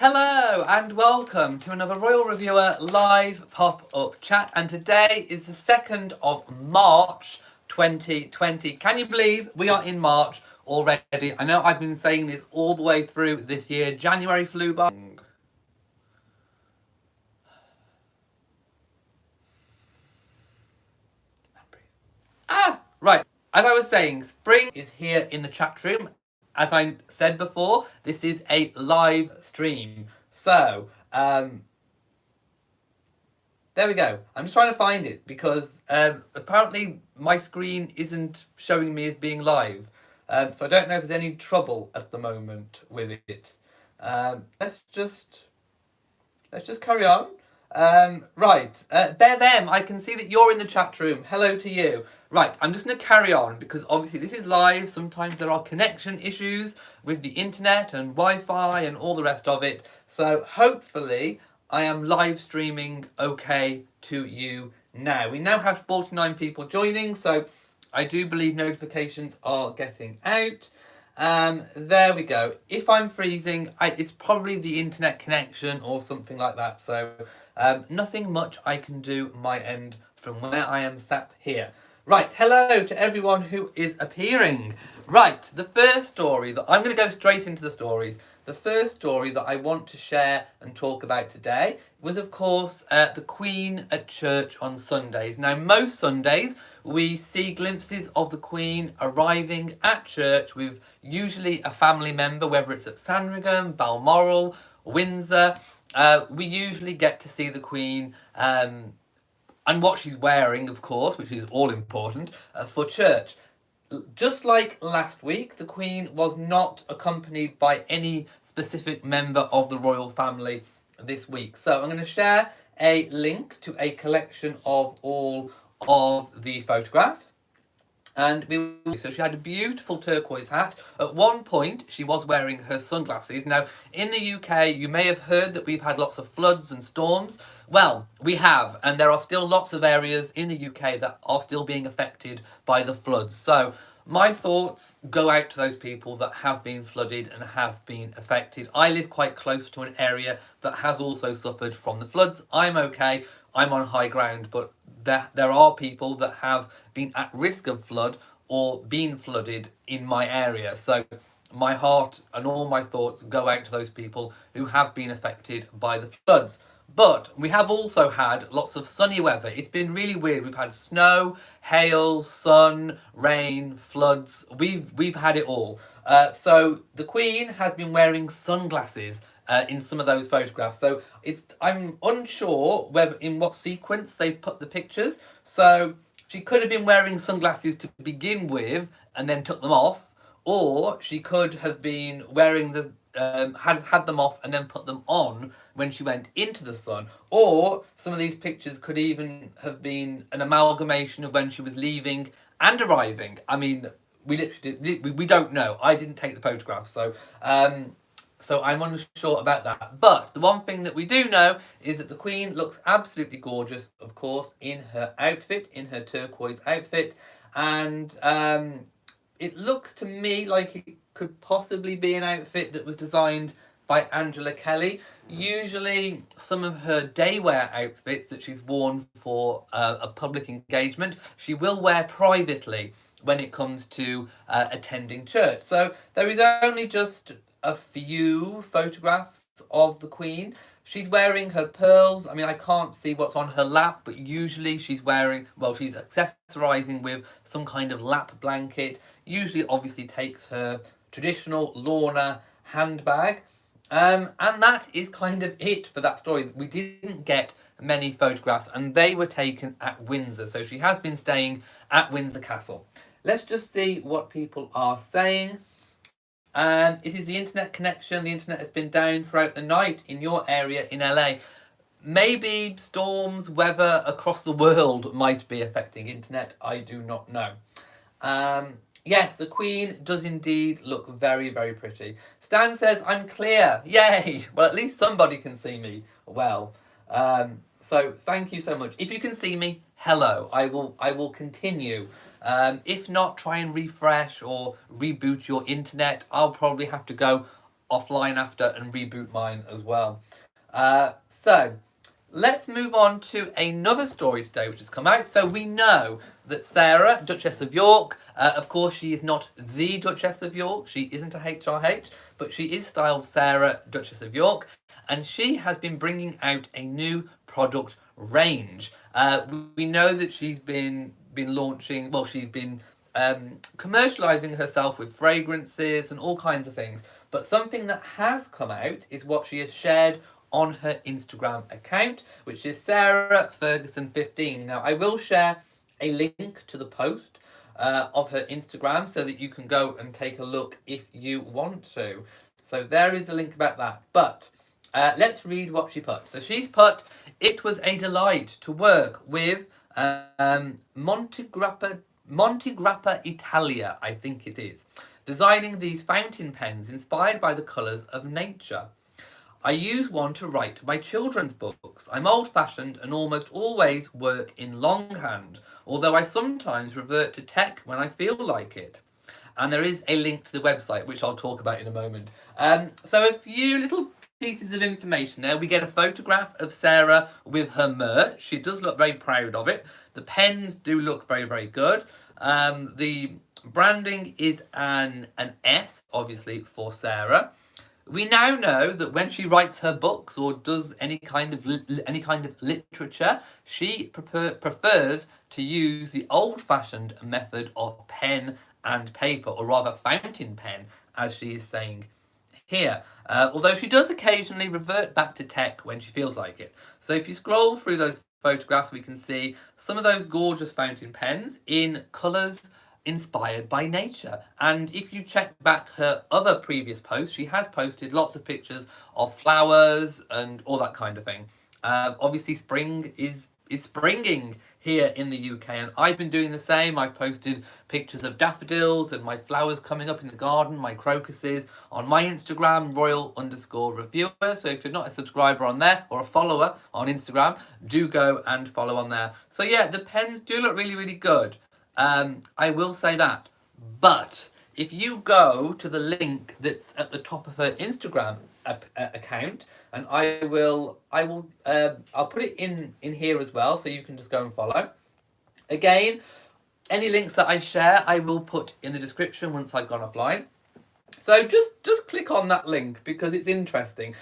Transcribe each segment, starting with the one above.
Hello and welcome to another Royal Reviewer live pop-up chat, and today is the 2nd of March 2020. Can you believe we are in March already? I know I've been saying this all the way through this year. January flew by. Right, as I was saying, spring is here in the chat room. As I said before, this is a live stream. So, there we go. I'm just trying to find it because apparently my screen isn't showing me as being live. So I don't know if there's any trouble at the moment with it. Let's just carry on. Right, Bev M, I can see that you're in the chat room. Hello to you. Right, I'm just going to carry on because obviously this is live. Sometimes there are connection issues with the internet and Wi-Fi and all the rest of it. So hopefully I am live streaming okay to you now. We now have 49 people joining, so I do believe notifications are getting out. There we go. If I'm freezing, it's probably the internet connection or something like that. So nothing much I can do my end from where I am sat here. Right, hello to everyone who is appearing. Right, the first story that I'm going to go straight into the stories. The first story that I want to share and talk about today was, of course, the Queen at church on Sundays. Now, most Sundays we see glimpses of the Queen arriving at church with usually a family member, whether it's at Sandringham, Balmoral, Windsor. We usually get to see the Queen and what she's wearing, of course, which is all important, for church. Just like last week, the Queen was not accompanied by any specific member of the royal family this week. So I'm going to share a link to a collection of all of the photographs. And so she had a beautiful turquoise hat. At one point, she was wearing her sunglasses. Now, in the UK, you may have heard that we've had lots of floods and storms. Well, we have, and there are still lots of areas in the UK that are still being affected by the floods. So my thoughts go out to those people that have been flooded and have been affected. I live quite close to an area that has also suffered from the floods. I'm okay. I'm on high ground, but there are people that have been at risk of flood or been flooded in my area. So my heart and all my thoughts go out to those people who have been affected by the floods. But we have also had lots of sunny weather. It's been really weird. We've had snow, hail, sun, rain, floods. We've had it all. So the Queen has been wearing sunglasses in some of those photographs. So I'm unsure whether in what sequence they put the pictures. So she could have been wearing sunglasses to begin with and then took them off, or she could have been wearing had them off and then put them on when she went into the sun, or some of these pictures could even have been an amalgamation of when she was leaving and arriving. I mean, we don't know. I didn't take the photographs, so I'm unsure about that. But the one thing that we do know is that the Queen looks absolutely gorgeous, of course, in her outfit, in her turquoise outfit, and it looks to me like it could possibly be an outfit that was designed by Angela Kelly. Usually some of her daywear outfits that she's worn for a public engagement, she will wear privately when it comes to attending church. So there is only just a few photographs of the Queen. She's wearing her pearls. I mean, I can't see what's on her lap, but usually she's accessorizing with some kind of lap blanket. Usually, obviously, takes her traditional Lorna handbag. And that is kind of it for that story. We didn't get many photographs, and they were taken at Windsor. So she has been staying at Windsor Castle. Let's just see what people are saying. It is the internet connection. The internet has been down throughout the night in your area in LA. Maybe storms, weather across the world might be affecting internet. I do not know. Yes, the Queen does indeed look very, very pretty. Stan says, I'm clear. Yay! Well, at least somebody can see me well. So thank you so much. If you can see me, hello. I will continue. If not, try and refresh or reboot your internet. I'll probably have to go offline after and reboot mine as well. So let's move on to another story today which has come out. So we know that Sarah, Duchess of York, of course she is not the Duchess of York, she isn't a HRH, but she is styled Sarah, Duchess of York, and she has been bringing out a new product range. We know that she's been launching, well, she's been commercializing herself with fragrances and all kinds of things, but something that has come out is what she has shared on her Instagram account, which is Sarah Ferguson 15. Now, I will share a link to the post of her Instagram so that you can go and take a look if you want to. So there is a link about that. But let's read what she put. So she's put, "It was a delight to work with Montegrappa Italia, I think it is, designing these fountain pens inspired by the colours of nature. I use one to write my children's books. I'm old-fashioned and almost always work in longhand, although I sometimes revert to tech when I feel like it." And there is a link to the website, which I'll talk about in a moment. So a few little pieces of information there. We get a photograph of Sarah with her merch. She does look very proud of it. The pens do look very, very good. The branding is an S, obviously, for Sarah. We now know that when she writes her books or does any kind of literature, she prefers to use the old-fashioned method of pen and paper, or rather fountain pen, as she is saying here. Although she does occasionally revert back to tech when she feels like it. So if you scroll through those photographs, we can see some of those gorgeous fountain pens in colours inspired by nature. And if you check back her other previous posts, she has posted lots of pictures of flowers and all that kind of thing. Obviously spring is springing here in the UK, and I've been doing the same. I've posted pictures of daffodils and my flowers coming up in the garden, my crocuses, on my Instagram, royal_reviewer. So if you're not a subscriber on there or a follower on Instagram, do go and follow on there. So yeah, the pens do look really, really good. I will say that. But if you go to the link that's at the top of her Instagram account, and I'll put it in here as well, so you can just go and follow. Again, any links that I share, I will put in the description once I've gone offline. So just click on that link because it's interesting.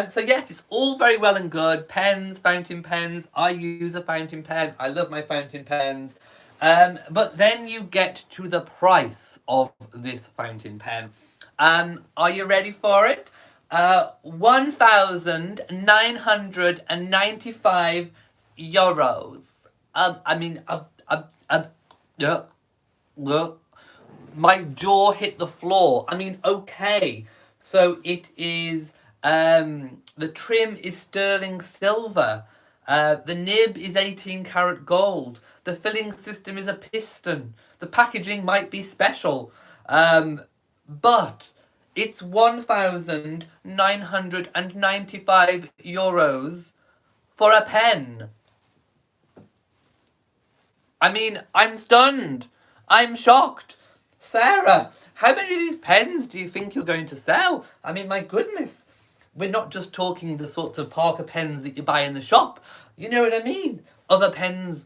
So yes, it's all very well and good. Pens, fountain pens. I use a fountain pen. I love my fountain pens. But then you get to the price of this fountain pen. Are you ready for it? 1,995 euros. My jaw hit the floor. I mean, okay. So it is, the trim is sterling silver. The nib is 18 karat gold. The filling system is a piston. The packaging might be special. But it's 1,995 euros for a pen. I mean, I'm stunned. I'm shocked. Sarah, how many of these pens do you think you're going to sell? I mean, my goodness. We're not just talking the sorts of Parker pens that you buy in the shop. You know what I mean? Other pen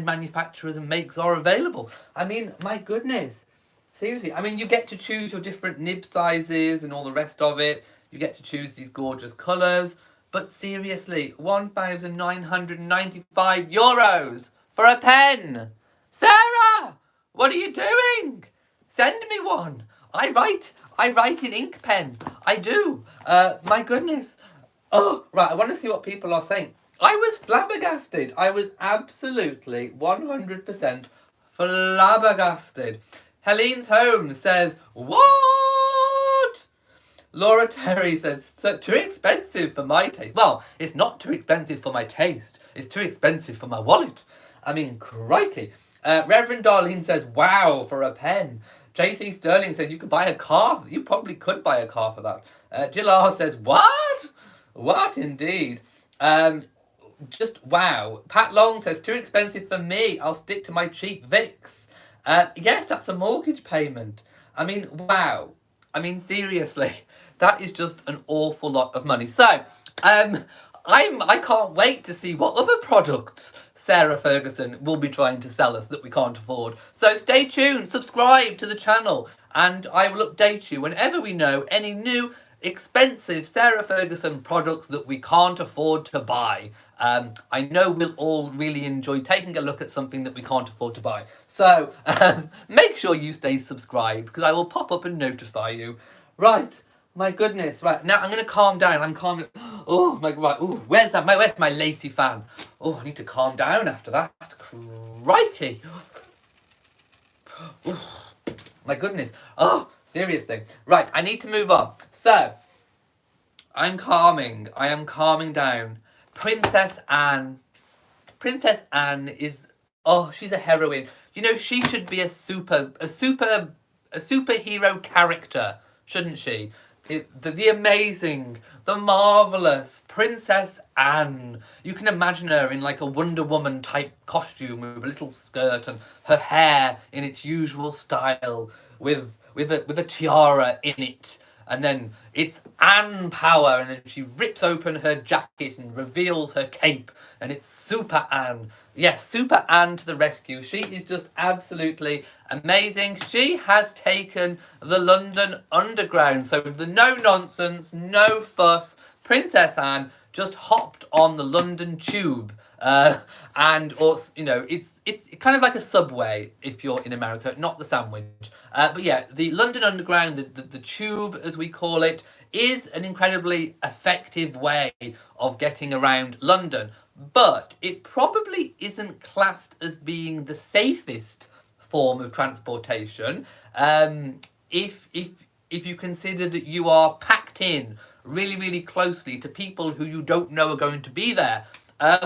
manufacturers and makes are available. I mean, my goodness. Seriously, I mean, you get to choose your different nib sizes and all the rest of it. You get to choose these gorgeous colours. But seriously, 1,995 euros for a pen. Sarah, what are you doing? Send me one. I write in ink pen. I do. My goodness. Oh, right, I want to see what people are saying. I was flabbergasted. I was absolutely 100% flabbergasted. Helene's Home says, what? Laura Terry says, so too expensive for my taste. Well, it's not too expensive for my taste. It's too expensive for my wallet. I mean, crikey. Reverend Darlene says, wow, for a pen. JC Sterling says, you could buy a car. You probably could buy a car for that. Jill R says, what? What indeed? Just wow. Pat Long says, too expensive for me. I'll stick to my cheap Vicks. Yes, that's a mortgage payment. I mean, wow. I mean, seriously. That is just an awful lot of money. So, I can't wait to see what other products Sarah Ferguson will be trying to sell us that we can't afford. So stay tuned, subscribe to the channel, and I will update you whenever we know any new expensive Sarah Ferguson products that we can't afford to buy. I know we'll all really enjoy taking a look at something that we can't afford to buy. So make sure you stay subscribed, because I will pop up and notify you. Right, my goodness. Right, now I'm going to calm down. I'm calm. Oh my god. Oh, where's my lacy fan? Oh, I need to calm down after that. Crikey. Oh, my goodness. Oh, seriously. Right, I need to move on. So, I'm calming. I am calming down. Princess Anne. Princess Anne is, oh, she's a heroine. You know, she should be a superhero character, shouldn't she? The amazing, the marvellous Princess Anne. You can imagine her in like a Wonder Woman type costume with a little skirt and her hair in its usual style with a tiara in it. And then it's Anne power, and then she rips open her jacket and reveals her cape, and it's Super Anne. Yes, Super Anne to the rescue. She is just absolutely amazing. She has taken the London Underground. So with the no nonsense, no fuss, Princess Anne just hopped on the London Tube. And also, you know, it's kind of like a subway if you're in America, not the sandwich. But yeah, the London Underground, the tube as we call it, is an incredibly effective way of getting around London. But it probably isn't classed as being the safest form of transportation. If you consider that you are packed in really, really closely to people who you don't know are going to be there.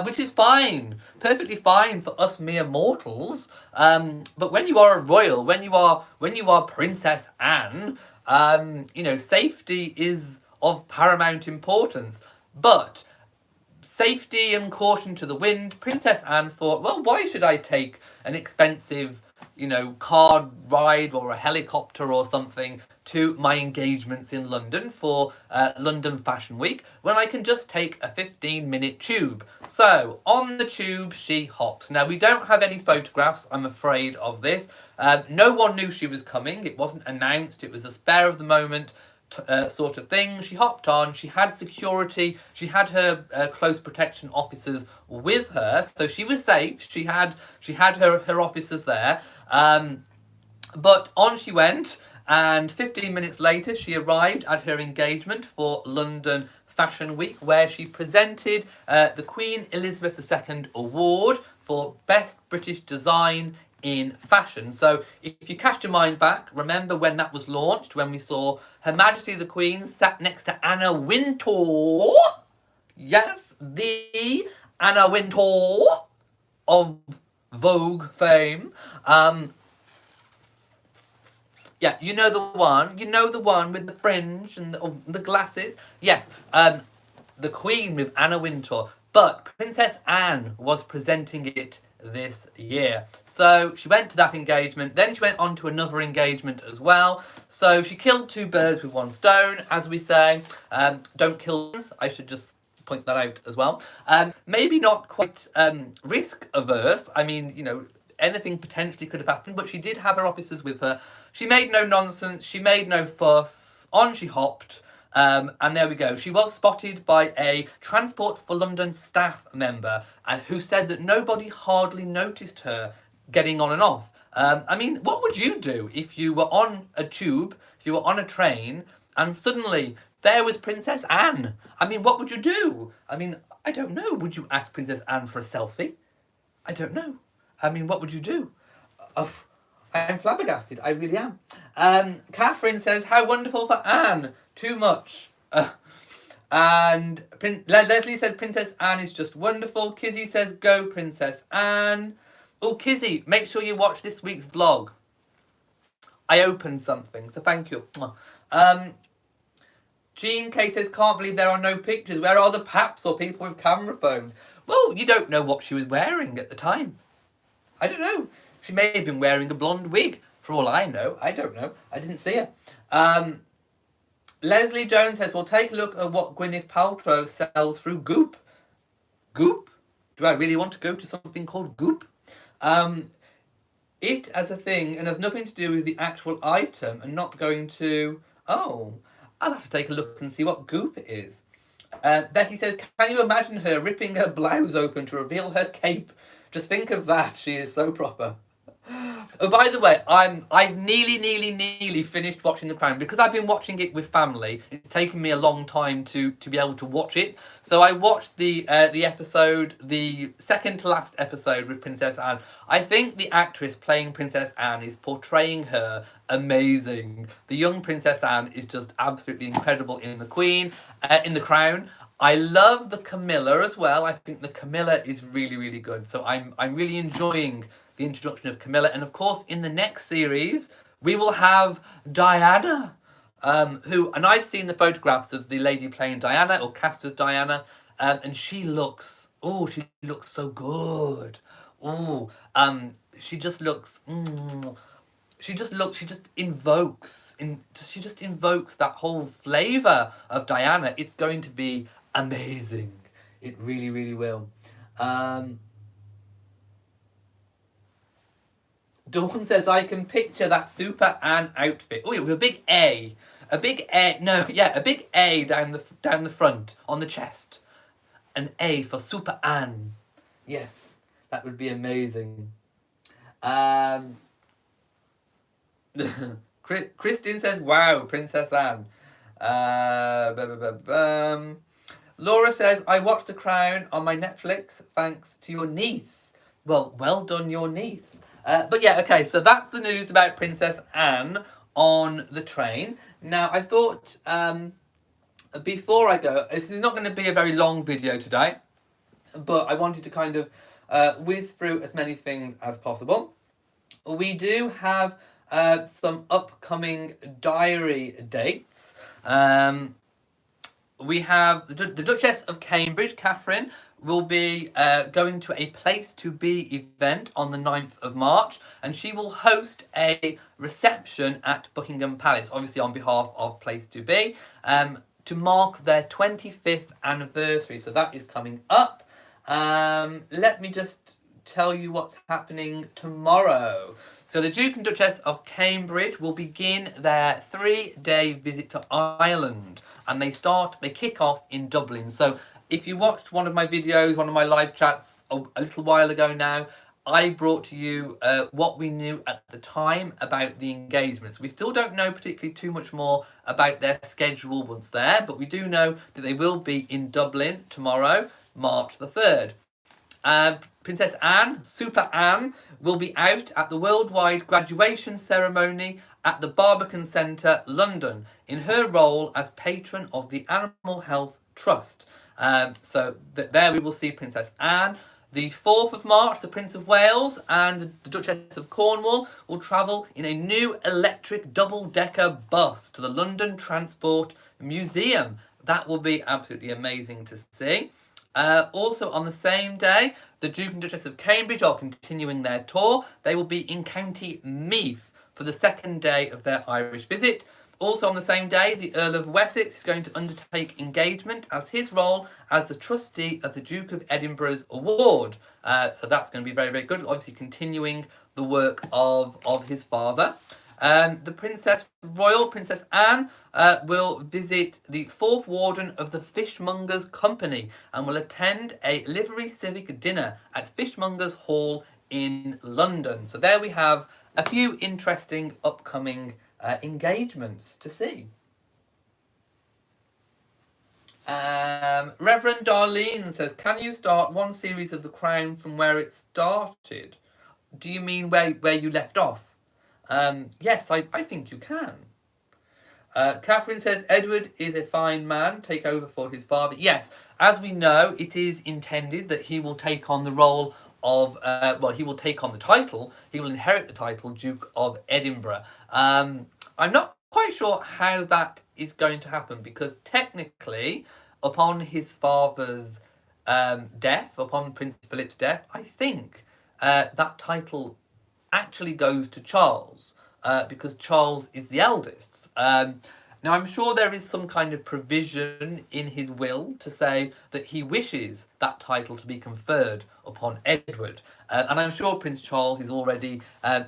Which is fine, perfectly fine for us mere mortals. But when you are a royal, when you are Princess Anne, you know, safety is of paramount importance. But safety and caution to the wind, Princess Anne thought, well, why should I take an expensive, you know, car ride or a helicopter or something to my engagements in London for London Fashion Week when I can just take a 15-minute tube. So on the tube she hops. Now we don't have any photographs, I'm afraid, of this. No one knew she was coming. It wasn't announced. It was a spare of the moment sort of thing. She hopped on. She had security. She had her close protection officers with her, so she was safe. She had her officers there. But on she went. And 15 minutes later, she arrived at her engagement for London Fashion Week, where she presented the Queen Elizabeth II Award for Best British Design in Fashion. So if you cast your mind back, remember when that was launched, when we saw Her Majesty the Queen sat next to Anna Wintour. Yes, the Anna Wintour of Vogue fame. Yeah, you know the one with the fringe and the glasses. Yes, the Queen with Anna Wintour. But Princess Anne was presenting it this year. So she went to that engagement, then she went on to another engagement as well. So she killed two birds with one stone, as we say. Don't kill birds, I should just point that out as well. Maybe not quite risk averse. I mean, you know, anything potentially could have happened, but she did have her officers with her. She made no nonsense, she made no fuss, on she hopped, and there we go. She was spotted by a Transport for London staff member who said that nobody hardly noticed her getting on and off. I mean, what would you do if you were on a tube, if you were on a train, and suddenly there was Princess Anne? I mean, what would you do? I mean, I don't know. Would you ask Princess Anne for a selfie? I don't know. I mean, what would you do? I'm flabbergasted. I really am. Catherine says, how wonderful for Anne. Too much. And Leslie said, Princess Anne is just wonderful. Kizzy says, go Princess Anne. Oh, Kizzy, make sure you watch this week's vlog. I opened something, so thank you. Jean K says, can't believe there are no pictures. Where are the paps or people with camera phones? Well, you don't know what she was wearing at the time. I don't know. She may have been wearing a blonde wig, for all I know. I don't know. I didn't see her. Leslie Jones says, "Well, take a look at what Gwyneth Paltrow sells through Goop." Goop? Do I really want to go to something called Goop? It as a thing and has nothing to do with the actual item and not going to. Oh, I'll have to take a look and see what Goop is. Becky says, "Can you imagine her ripping her blouse open to reveal her cape? Just think of that. She is so proper." Oh, by the way, I've nearly finished watching The Crown because I've been watching it with family. It's taken me a long time to be able to watch it. So I watched the episode, the second to last episode with Princess Anne. I think the actress playing Princess Anne is portraying her amazing. The young Princess Anne is just absolutely incredible in in The Crown. I love the Camilla as well. I think the Camilla is really good. So I'm really enjoying the introduction of Camilla, and of course in the next series we will have Diana, and I've seen the photographs of the lady playing Diana or cast as Diana, and she looks so good. Oh, she just looks. She just invokes that whole flavor of Diana. It's going to be amazing. It really will. Dawn says, "I can picture that Super Anne outfit." Oh, yeah, with a big A. A big A. No, yeah, a big A down the front on the chest. An A for Super Anne. Yes, that would be amazing. Christine says, "Wow, Princess Anne." Laura says, "I watched The Crown on my Netflix thanks to your niece." Well done, your niece. But yeah, okay, so that's the news about Princess Anne on the train. Now, I thought, before I go, this is not going to be a very long video today, but I wanted to kind of whiz through as many things as possible. We do have some upcoming diary dates. We have the Duchess of Cambridge, Catherine, will be going to a Place to Be event on the 9th of March, and she will host a reception at Buckingham Palace, obviously on behalf of Place to Be, to mark their 25th anniversary. So that is coming up. Let me just tell you what's happening tomorrow. So the Duke and Duchess of Cambridge will begin their 3-day visit to Ireland, and they kick off in Dublin. So if you watched one of my videos, one of my live chats a little while ago now, I brought to you what we knew at the time about the engagements. We still don't know particularly too much more about their schedule once there, but we do know that they will be in Dublin tomorrow, March the 3rd. Princess Anne, Super Anne, will be out at the worldwide graduation ceremony at the Barbican Centre, London, in her role as patron of the Animal Health Trust. So there we will see Princess Anne. The 4th of March, the Prince of Wales and the Duchess of Cornwall will travel in a new electric double-decker bus to the London Transport Museum. That will be absolutely amazing to see. Also on the same day, the Duke and Duchess of Cambridge are continuing their tour. They will be in County Meath for the 2nd day of their Irish visit. Also on the same day, the Earl of Wessex is going to undertake engagement as his role as the trustee of the Duke of Edinburgh's award. So that's going to be very good, obviously continuing the work of his father. The Princess Royal, Princess Anne, will visit the 4th Warden of the Fishmongers' Company and will attend a livery civic dinner at Fishmongers' Hall in London. So there we have a few interesting upcoming engagements to see. Reverend Darlene says, "Can you start one series of The Crown from where it started?" Do you mean where you left off? Yes, I think you can. Catherine says, "Edward is a fine man, take over for his father." Yes, as we know, it is intended that he will take on the role of, he will take on the title, he will inherit the title Duke of Edinburgh. I'm not quite sure how that is going to happen, because technically, upon his father's death, upon Prince Philip's death, I think that title actually goes to Charles, because Charles is the eldest. Now, I'm sure there is some kind of provision in his will to say that he wishes that title to be conferred upon Edward. And I'm sure Prince Charles is already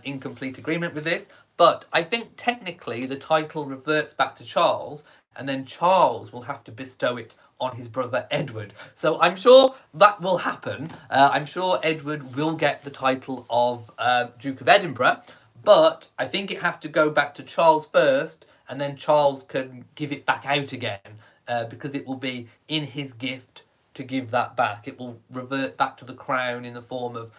in complete agreement with this. But I think technically the title reverts back to Charles, and then Charles will have to bestow it on his brother Edward. So I'm sure that will happen. I'm sure Edward will get the title of Duke of Edinburgh, but I think it has to go back to Charles first, and then Charles can give it back out again, because it will be in his gift to give that back. It will revert back to the crown in the form of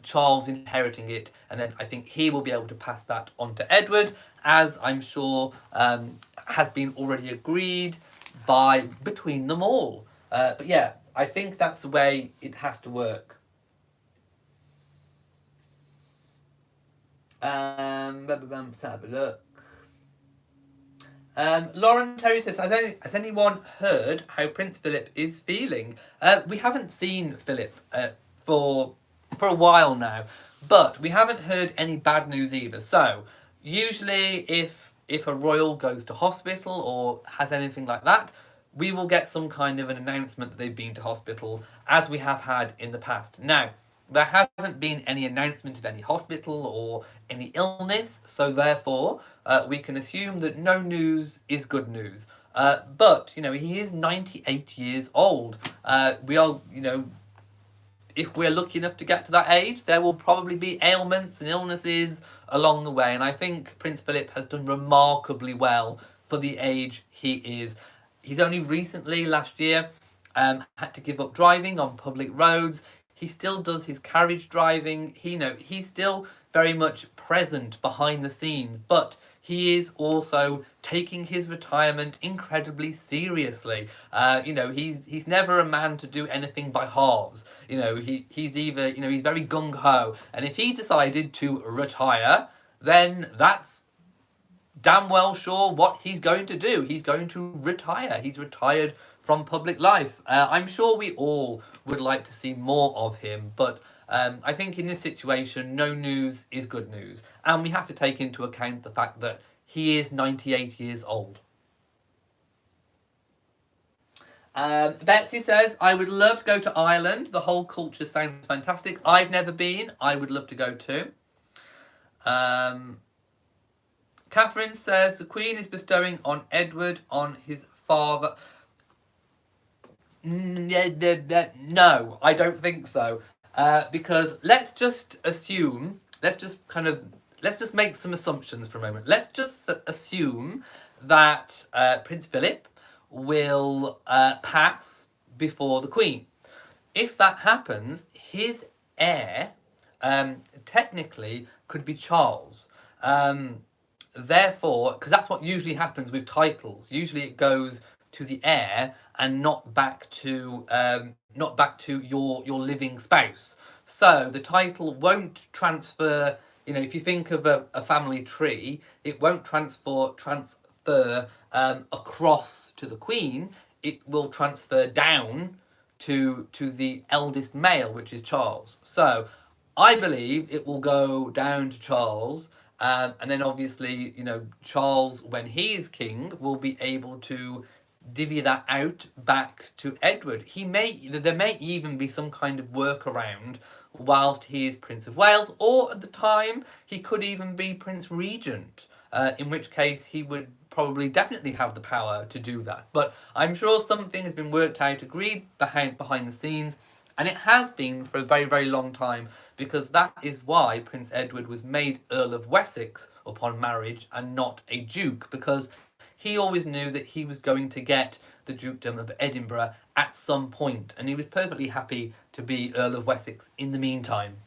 Charles inheriting it, and then I think he will be able to pass that on to Edward, as I'm sure has been already agreed between them all. But yeah, I think that's the way it has to work. Let's have a look. Lauren Terry says, has anyone heard how Prince Philip is feeling? We haven't seen Philip for a while now, but we haven't heard any bad news either. So usually if a royal goes to hospital or has anything like that, we will get some kind of an announcement that they've been to hospital, as we have had in the past. Now, there hasn't been any announcement of any hospital or any illness, so therefore we can assume that no news is good news. But, he is 98 years old. We are, if we're lucky enough to get to that age, there will probably be ailments and illnesses along the way. And I think Prince Philip has done remarkably well for the age he is. He's only recently, last year, had to give up driving on public roads. He still does his carriage driving. He's still very much present behind the scenes, but he is also taking his retirement incredibly seriously. He's never a man to do anything by halves. He's either, he's very gung-ho, and if he decided to retire, then that's damn well sure what he's going to do. He's going to retire. He's retired from public life. I'm sure we all would like to see more of him, but I think in this situation, no news is good news. And we have to take into account the fact that he is 98 years old. Betsy says, I would love to go to Ireland. The whole culture sounds fantastic. I've never been. I would love to go too. Catherine says, the Queen is bestowing on Edward on his father. No, I don't think so. Because let's just make some assumptions for a moment. Let's just assume that Prince Philip will pass before the Queen. If that happens, his heir technically could be Charles. Therefore, because that's what usually happens with titles. Usually it goes to the heir and not back to your living spouse. So the title won't transfer. If you think of a family tree, it won't transfer across to the Queen. It will transfer down to the eldest male, which is Charles. So I believe it will go down to Charles. And then obviously, Charles, when he is king, will be able to divvy that out back to Edward. There may even be some kind of workaround whilst he is Prince of Wales, or at the time he could even be Prince Regent, in which case he would probably definitely have the power to do that. But I'm sure something has been worked out, agreed behind the scenes, and it has been for a very, very long time, because that is why Prince Edward was made Earl of Wessex upon marriage and not a duke, because he always knew that he was going to get the dukedom of Edinburgh at some point, and he was perfectly happy to be Earl of Wessex in the meantime.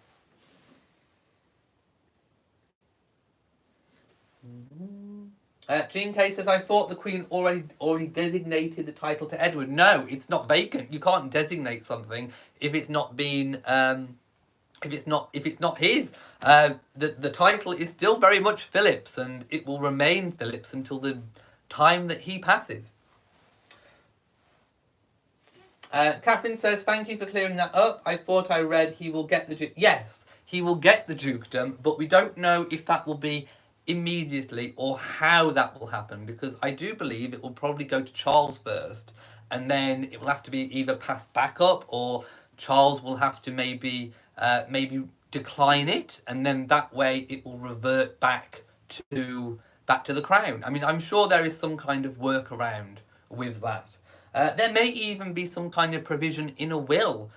Jean K says, I thought the Queen already designated the title to Edward. No, it's not vacant. You can't designate something if it's not been if it's not his. The title is still very much Philip's, and it will remain Philip's until the time that he passes. Catherine says, thank you for clearing that up. I thought I read he will get the yes, he will get the dukedom, but we don't know if that will be immediately or how that will happen, because I do believe it will probably go to Charles first, and then it will have to be either passed back up, or Charles will have to maybe decline it, and then that way it will revert to back to the crown. I mean, I'm sure there is some kind of workaround with that. There may even be some kind of provision in a will.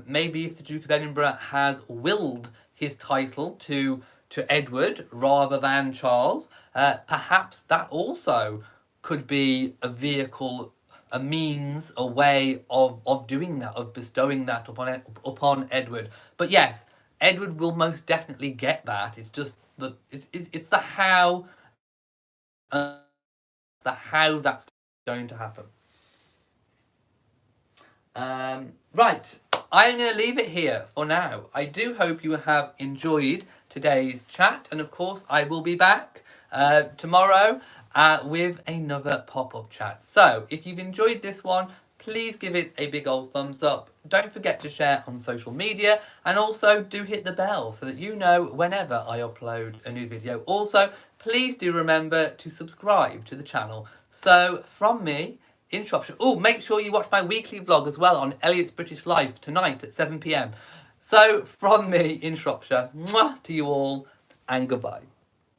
Maybe if the Duke of Edinburgh has willed his title to Edward rather than Charles, perhaps that also could be a vehicle, a means, a way of doing that, of bestowing that upon Edward. But yes, Edward will most definitely get that. It's just it's the how that's going to happen. Right, I'm going to leave it here for now. I do hope you have enjoyed today's chat, and of course I will be back tomorrow with another pop-up chat. So if you've enjoyed this one, please give it a big old thumbs up. Don't forget to share on social media, and also do hit the bell so that you know whenever I upload a new video. Also, please do remember to subscribe to the channel. So from me in Shropshire. Oh, make sure you watch my weekly vlog as well on Elliot's British Life tonight at 7 p.m. So from me in Shropshire, mwah to you all, and goodbye.